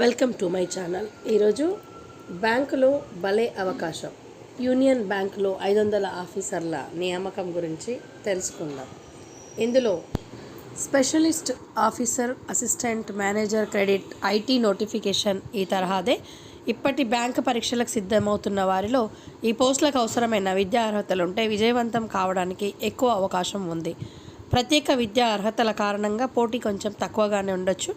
Welcome to my channel. ఈరోజు బ్యాంకులో భలే అవకాశం, యూనియన్ బ్యాంకులో 500 ఆఫీసర్ల నియామకం గురించి తెలుసుకుందాం. ఇందులో specialist officer, assistant manager, credit, IT notification ఈ తరహాదే ఇప్పటి బ్యాంకు పరీక్షలకు సిద్ధమవుతున్న వారిలో ఈ పోస్టులకు అవసరమైన విద్యా అర్హతలు ఉంటే విజయవంతం కావడానికి ఎక్కువ అవకాశం ఉంది. ప్రత్యేక విద్యా అర్హతల కారణంగా పోటీ కొంచెం తక్కువగానే ఉండొచ్చు.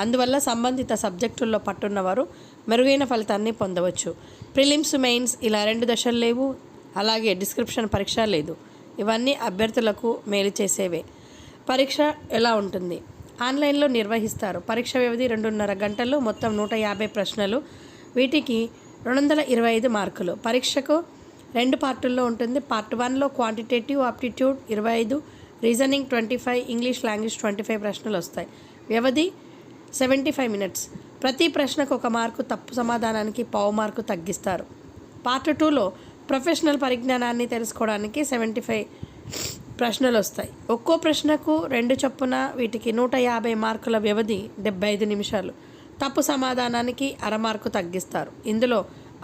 అందువల్ల సంబంధిత సబ్జెక్టుల్లో పట్టున్నవారు మెరుగైన ఫలితాన్ని పొందవచ్చు. ప్రిలిమ్స్, మెయిన్స్ ఇలా 2 దశలు లేవు. అలాగే డిస్క్రిప్షన్ పరీక్ష లేదు. ఇవన్నీ అభ్యర్థులకు మేలు చేసేవే. పరీక్ష ఎలా ఉంటుంది? ఆన్లైన్లో నిర్వహిస్తారు. పరీక్ష వ్యవధి 2.5 గంటలు. మొత్తం 150 ప్రశ్నలు. వీటికి 225 మార్కులు. పరీక్షకు 2 పార్టుల్లో ఉంటుంది. పార్ట్ 1లో quantitative aptitude 25, reasoning 25, English language 25 ప్రశ్నలు వస్తాయి. వ్యవధి 75 మినిట్స్. ప్రతి ప్రశ్నకు 1 మార్కు, తప్పు సమాధానానికి పావు మార్కు తగ్గిస్తారు. పార్ట్ 2లో ప్రొఫెషనల్ పరిజ్ఞానాన్ని తెలుసుకోవడానికి 75 ప్రశ్నలు వస్తాయి. ఒక్కో ప్రశ్నకు 2 చొప్పున. వీటికి 150 మార్కుల. వ్యవధి 75 నిమిషాలు. తప్పు సమాధానానికి అర మార్కు తగ్గిస్తారు. ఇందులో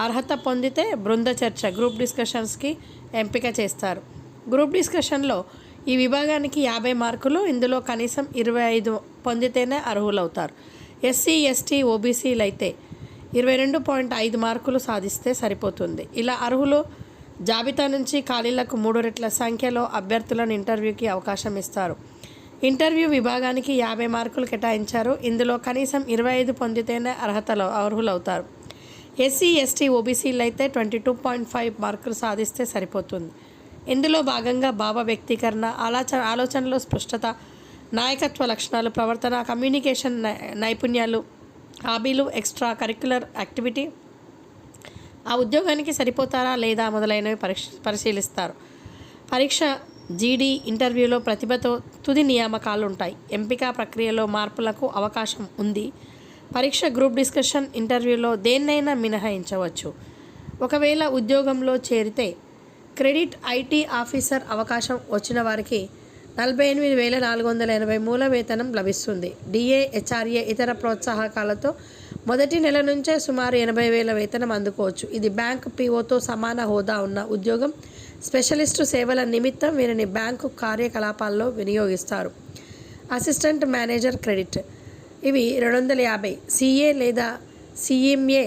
అర్హత పొందితే బృంద చర్చ, గ్రూప్ డిస్కషన్స్కి ఎంపిక చేస్తారు. గ్రూప్ డిస్కషన్లో ఈ విభాగానికి 50 మార్కులు. ఇందులో కనీసం 25 పొందితేనే అర్హులవుతారు. ఎస్సీ, ఎస్టీ, ఓబీసీలు అయితే 22.5 మార్కులు సాధిస్తే సరిపోతుంది. ఇలా అర్హులు జాబితా నుంచి ఖాళీలకు 3 రెట్ల సంఖ్యలో అభ్యర్థులను ఇంటర్వ్యూకి అవకాశం ఇస్తారు. ఇంటర్వ్యూ విభాగానికి 50 మార్కులు కేటాయించారు. ఇందులో కనీసం 25 పొందితేనే అర్హులవుతారు. ఎస్సీ, ఎస్టీ, ఓబీసీలు అయితే 22.5 మార్కులు సాధిస్తే సరిపోతుంది. ఇందులో భాగంగా భావ వ్యక్తీకరణ, ఆలోచనలో స్పష్టత, నాయకత్వ లక్షణాలు, ప్రవర్తన, కమ్యూనికేషన్ నైపుణ్యాలు, హాబీలు, ఎక్స్ట్రా కరిక్యులర్ యాక్టివిటీ, ఆ ఉద్యోగానికి సరిపోతారా లేదా మొదలైనవి పరిశీలిస్తారు. పరీక్ష జీడీ ఇంటర్వ్యూలో ప్రతిభతో తుది నియామకాలు ఉంటాయి. ఎంపిక ప్రక్రియలో మార్పులకు అవకాశం ఉంది. పరీక్ష గ్రూప్ డిస్కషన్ ఇంటర్వ్యూలో దేన్నైనా మినహాయించవచ్చు. ఒకవేళ ఉద్యోగంలో చేరితే క్రెడిట్, ఐటీ ఆఫీసర్ అవకాశం వచ్చిన వారికి 48,480 మూల వేతనం లభిస్తుంది. డిఏ, హెచ్ఆర్ఏ ఇతర ప్రోత్సాహకాలతో మొదటి నెల నుంచే సుమారు 80,000 వేతనం అందుకోవచ్చు. ఇది బ్యాంకు పీఓతో సమాన హోదా ఉన్న ఉద్యోగం. స్పెషలిస్టు సేవల నిమిత్తం వీరిని బ్యాంకు కార్యకలాపాల్లో వినియోగిస్తారు. అసిస్టెంట్ మేనేజర్, క్రెడిట్ ఇవి 250. సిఏ లేదా సిఎంఏ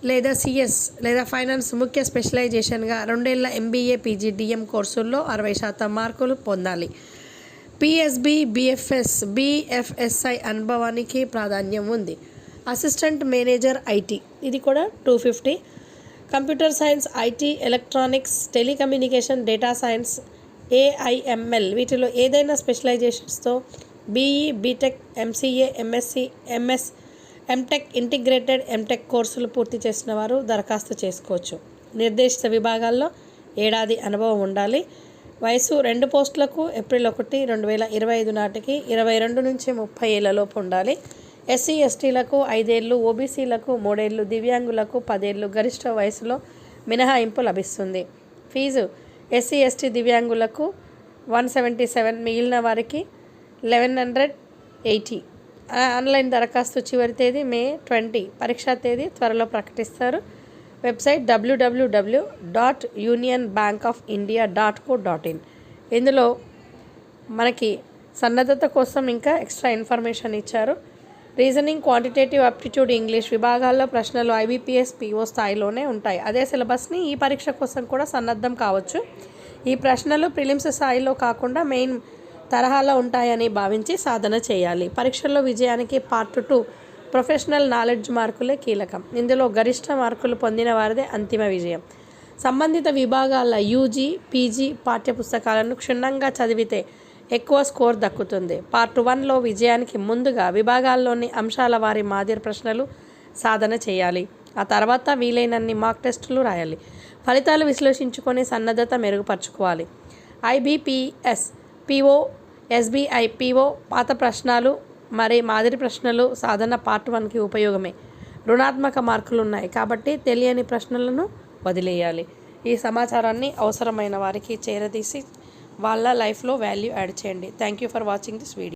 లేదా సిఎస్ లేదా ఫైనాన్స్ ముఖ్య స్పెషలైజేషన్గా 2 ఏళ్ల ఎంబీఏ, పీజీడీఎం కోర్సుల్లో 60% మార్కులు పొందాలి. పిఎస్బి, బిఎఫ్ఎస్ఐ అనుభవానికి ప్రాధాన్యం ఉంది. అసిస్టెంట్ మేనేజర్, ఐటీ ఇది కూడా 250. Computer science, IT, electronics, telecommunication, data science, AIML వీటిలో ఏదైనా స్పెషలైజేషన్స్తో BE, BTech, MCA, MSc, MTech, integrated MTech కోర్సులు పూర్తి చేసిన వారు దరఖాస్తు చేసుకోవచ్చు. నిర్దేశిత విభాగాల్లో 1 ఏడాది అనుభవం ఉండాలి. వయసు 2 పోస్టులకు ఏప్రిల్ 1, 2025 నాటికి 22 నుంచి 30 ఏళ్లలోపు ఉండాలి. ఎస్సీ, ఎస్టీలకు 5 ఏళ్ళు, ఓబీసీలకు 3 ఏళ్ళు, దివ్యాంగులకు 10 ఏళ్ళు గరిష్ట వయసులో మినహాయింపు లభిస్తుంది. ఫీజు ఎస్సీ, ఎస్టీ, దివ్యాంగులకు 177, మిగిలిన వారికి 1180. ఆన్లైన్ దరఖాస్తు చివరి తేదీ మే 20. పరీక్షా తేదీ త్వరలో ప్రకటిస్తారు. Website www.unionbankofindia.co.in. ఇందులో మనకి సన్నద్ధత కోసం ఇంకా ఎక్స్ట్రా ఇన్ఫర్మేషన్ ఇచ్చారు. రీజనింగ్, క్వాంటిటేటివ్ ఆప్టిట్యూడ్, ఇంగ్లీష్ విభాగాల్లో ప్రశ్నలు ఐబీపీఎస్, పీఓ స్థాయిలోనే ఉంటాయి. అదే సిలబస్ని ఈ పరీక్ష కోసం కూడా సన్నద్ధం కావచ్చు. ఈ ప్రశ్నలు ప్రిలిమ్స్ స్థాయిలో కాకుండా మెయిన్ తరహాలో ఉంటాయని భావించి సాధన చేయాలి. పరీక్షల్లో విజయానికి పార్ట్ 2 ప్రొఫెషనల్ నాలెడ్జ్ మార్కులే కీలకం. ఇందులో గరిష్ట మార్కులు పొందిన వారిదే అంతిమ విజయం. సంబంధిత విభాగాల యూజీ, పీజీ పాఠ్యపుస్తకాలను క్షుణ్ణంగా చదివితే ఎక్కువ స్కోర్ దక్కుతుంది. పార్ట్ 1లో విజయానికి ముందుగా విభాగాల్లోని అంశాల వారి మాదిరి ప్రశ్నలు సాధన చేయాలి. ఆ తర్వాత వీలైనన్ని మాక్ టెస్టులు రాయాలి. ఫలితాలు విశ్లేషించుకొని సన్నద్ధత మెరుగుపరచుకోవాలి. ఐబీపీఎస్, పీఓ, ఎస్బీఐ, పీఓ పాత ప్రశ్నలు మాదిరి ప్రశ్నలు సాధన పార్ట్ 1కి ఉపయోగమే. రుణాత్మక మార్కులు ఉన్నాయి కాబట్టి తెలియని ప్రశ్నలను వదిలేయాలి. ఈ సమాచారాన్ని అవసరమైన వారికి చేరదీసి వాళ్ళ లైఫ్లో వాల్యూ యాడ్ చేయండి. Thank you for watching this video.